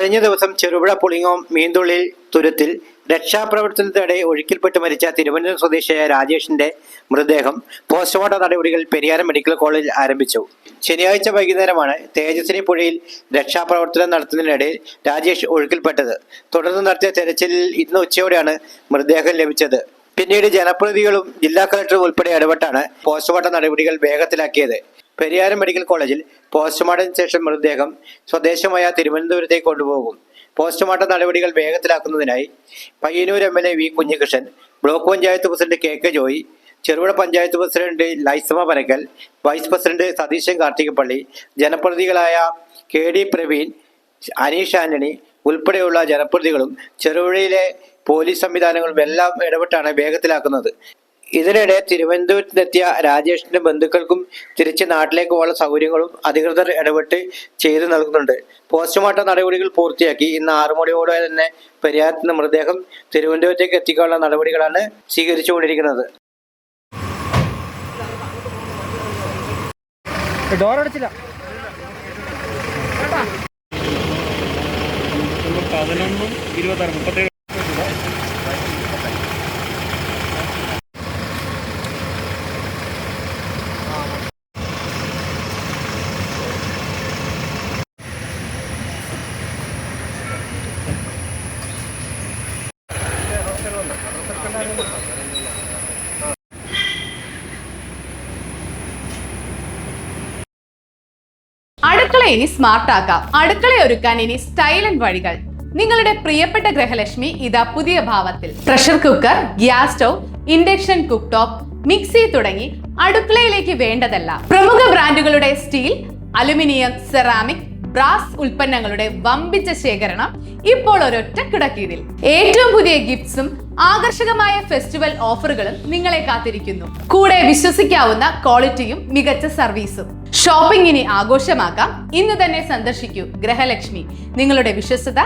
കഴിഞ്ഞ ദിവസം ചെറുപുഴ പുളിങ്ങോം മീന്തുള്ളിൽ തുരുത്തിൽ രക്ഷാപ്രവർത്തനത്തിനിടെ ഒഴുക്കിൽപ്പെട്ട് മരിച്ച തിരുവനന്തപുരം സ്വദേശിയായ രാജേഷിന്റെ മൃതദേഹം പോസ്റ്റ്മോർട്ടം നടപടികൾ പെരിയാരം മെഡിക്കൽ കോളേജിൽ ആരംഭിച്ചു. ശനിയാഴ്ച വൈകുന്നേരമാണ് തേജസ്വിനി പുഴയിൽ രക്ഷാപ്രവർത്തനം നടത്തുന്നതിനിടയിൽ രാജേഷ് ഒഴുക്കിൽപ്പെട്ടത്. തുടർന്ന് നടത്തിയ തെരച്ചിലിൽ ഇന്ന് ഉച്ചയോടെയാണ് മൃതദേഹം ലഭിച്ചത്. പിന്നീട് ജനപ്രതിനിധികളും ജില്ലാ കളക്ടറും ഉൾപ്പെടെ ഇടപെട്ടാണ് പോസ്റ്റ്മോർട്ടം നടപടികൾ വേഗത്തിലാക്കിയത്. പെരിയാരം മെഡിക്കൽ കോളേജിൽ പോസ്റ്റ്മോർട്ടത്തിന് ശേഷം മൃതദേഹം സ്വദേശമായ തിരുവനന്തപുരത്തേക്ക് കൊണ്ടുപോകും. പോസ്റ്റ്മോർട്ടം നടപടികൾ വേഗത്തിലാക്കുന്നതിനായി Payyannur MLA V Kunhikrishnan, block panchayat president KK Joy, Cherupuzha panchayat president Laisama Parakkal, vice president Satheesan Karthikappally, ജനപ്രതിനിധികളായ KD പ്രവീൺ, അനീഷ് ആന്റണി ഉൾപ്പെടെയുള്ള ജനപ്രതിനിധികളും ചെറുപുഴയിലെ പോലീസ് സംവിധാനങ്ങളും എല്ലാം ഇടപെട്ടാണ് വേഗത്തിലാക്കുന്നത്. ഇതിനിടെ തിരുവനന്തപുരത്തെത്തിയ രാജേഷിന്റെ ബന്ധുക്കൾക്കും തിരിച്ച് നാട്ടിലേക്ക് പോകാനുള്ള സൗകര്യങ്ങളും അധികൃതർ ഇടപെട്ട് ചെയ്തു നൽകുന്നുണ്ട്. പോസ്റ്റ്മോർട്ടം നടപടികൾ പൂർത്തിയാക്കി ഇന്ന് 6 മണിയോടെ തന്നെ പെരിയാരത്ത് നിന്ന് മൃതദേഹം തിരുവനന്തപുരത്തേക്ക് എത്തിക്കാനുള്ള നടപടികളാണ് സ്വീകരിച്ചുകൊണ്ടിരിക്കുന്നത്. ഡോറടച്ചില്ല. 11:26 അടുക്കള ഇനി സ്മാർട്ട് ആക്കാം. അടുക്കള ഒരുക്കാൻ ഇനി സ്റ്റൈലൻ വഴികൾ. നിങ്ങളുടെ പ്രിയപ്പെട്ട ഗൃഹലക്ഷ്മി ഇതാ പുതിയ ഭാവത്തിൽ. Pressure cooker, gas stove, induction cook top, mixie തുടങ്ങി അടുക്കളയിലേക്ക് വേണ്ടതല്ല. പ്രമുഖ ബ്രാൻഡുകളുടെ സ്റ്റീൽ, അലുമിനിയം, സെറാമിക്, ബ്രാസ് ഉൽപ്പന്നങ്ങളുടെ വമ്പിച്ച ശേഖരണം ഇപ്പോൾ ഒരൊറ്റ കിടക്കീഴിൽ. ഏറ്റവും പുതിയ ഗിഫ്റ്റ്സും ആകർഷകമായ ഫെസ്റ്റിവൽ ഓഫറുകളും നിങ്ങളെ കാത്തിരിക്കുന്നു. കൂടെ വിശ്വസിക്കാവുന്ന ക്വാളിറ്റിയും മികച്ച സർവീസും. ഷോപ്പിംഗ് ഇനി ആഘോഷമാക്കാം. ഇന്ന് തന്നെ സന്ദർശിക്കൂ ഗൃഹലക്ഷ്മി. നിങ്ങളുടെ വിശ്വസ്തത